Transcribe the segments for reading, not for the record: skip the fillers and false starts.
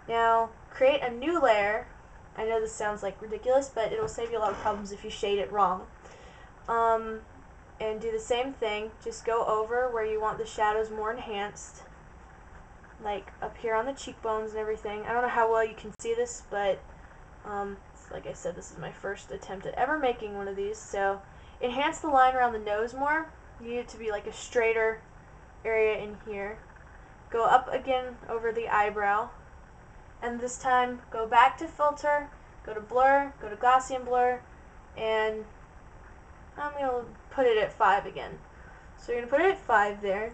Now, create a new layer. I know this sounds like ridiculous, but it'll save you a lot of problems if you shade it wrong. And do the same thing. Just go over where you want the shadows more enhanced, like up here on the cheekbones and everything. I don't know how well you can see this, but like I said, this is my first attempt at ever making one of these. So enhance the line around the nose more. You need it to be like a straighter area in here. Go up again over the eyebrow, and this time go back to filter, go to blur, go to Gaussian blur, and I'm going to put it at 5 again. So you're going to put it at 5 there.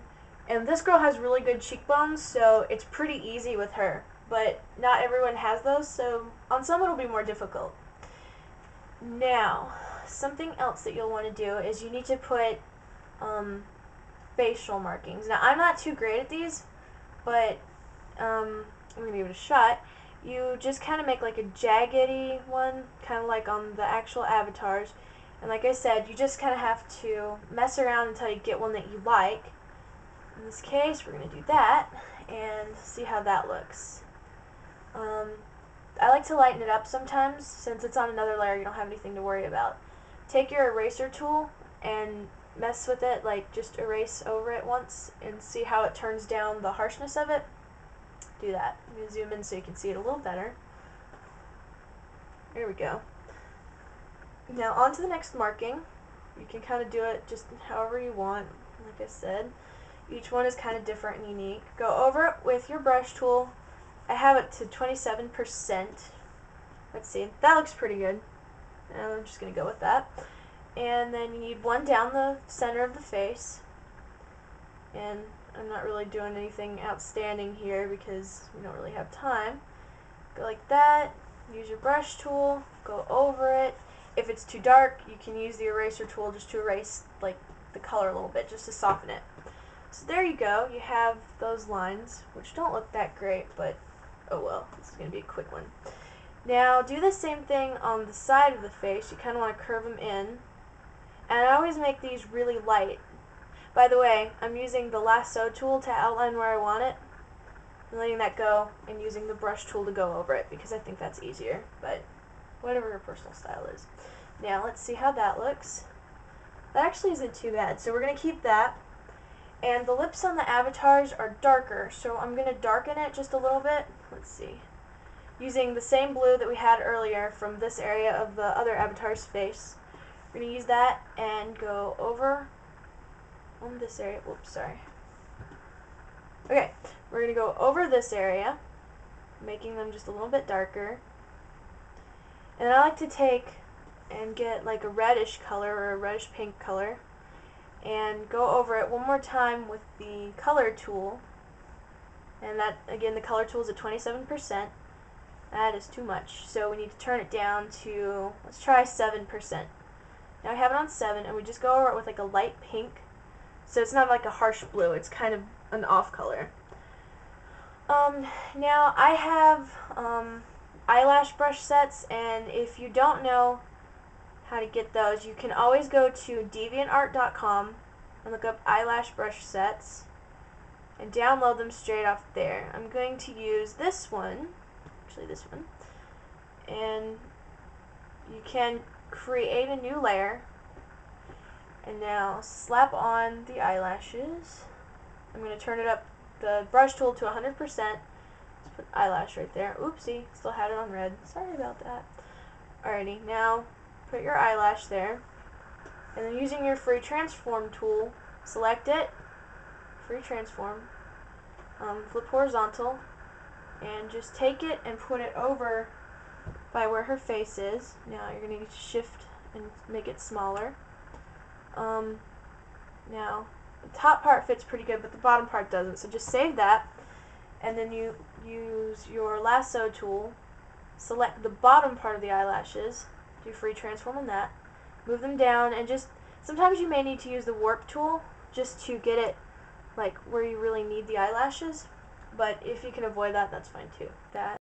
And this girl has really good cheekbones, so it's pretty easy with her. But not everyone has those, so on some it'll be more difficult. Now, something else that you'll want to do is you need to put facial markings. Now, I'm not too great at these, but I'm going to give it a shot. You just kind of make like a jaggedy one, kind of like on the actual avatars. And like I said, you just kind of have to mess around until you get one that you like. In this case, we're going to do that and see how that looks. I like to lighten it up sometimes. Since it's on another layer, you don't have anything to worry about. Take your eraser tool and mess with it, like just erase over it once and see how it turns down the harshness of it. Do that. I'm going to zoom in so you can see it a little better. There we go. Now on to the next marking. You can kind of do it just however you want. Like I said, each one is kind of different and unique. Go over it with your brush tool. I have it to 27%. Let's see, that looks pretty good. And I'm just going to go with that. And then you need one down the center of the face. And I'm not really doing anything outstanding here because we don't really have time. Go like that. Use your brush tool. Go over it. If it's too dark, you can use the eraser tool just to erase like the color a little bit, just to soften it. So there you go. You have those lines, which don't look that great, but oh well. This is going to be a quick one. Now do the same thing on the side of the face. You kind of want to curve them in. And I always make these really light. By the way, I'm using the lasso tool to outline where I want it, and letting that go, and using the brush tool to go over it, because I think that's easier, but whatever your personal style is. Now, let's see how that looks. That actually isn't too bad, so we're going to keep that. And the lips on the avatars are darker, so I'm going to darken it just a little bit. Let's see. Using the same blue that we had earlier from this area of the other avatar's face. We're going to use that and go over on this area. Whoops, sorry. Okay, we're going to go over this area, making them just a little bit darker. And then I like to take and get like a reddish color or a reddish pink color and go over it one more time with the color tool. And that, again, the color tool is at 27%. That is too much, so we need to turn it down to, let's try 7%. Now I have it on 7, and we just go over it with like a light pink. So it's not like a harsh blue, it's kind of an off color. Now I have eyelash brush sets, and if you don't know how to get those, you can always go to deviantart.com and look up eyelash brush sets and download them straight off there. I'm going to use this one, actually this one, and you can create a new layer. And now slap on the eyelashes. I'm going to turn it up, the brush tool, to 100%. Just put eyelash right there. Oopsie, still had it on red. Sorry about that. Alrighty, now put your eyelash there. And then using your free transform tool, select it, free transform, flip horizontal, and just take it and put it over by where her face is. Now you're going to need to shift and make it smaller. Now, the top part fits pretty good, but the bottom part doesn't, so just save that, and then you use your lasso tool, select the bottom part of the eyelashes, do free transform on that, move them down, and just, sometimes you may need to use the warp tool just to get it like where you really need the eyelashes, but if you can avoid that, that's fine too. That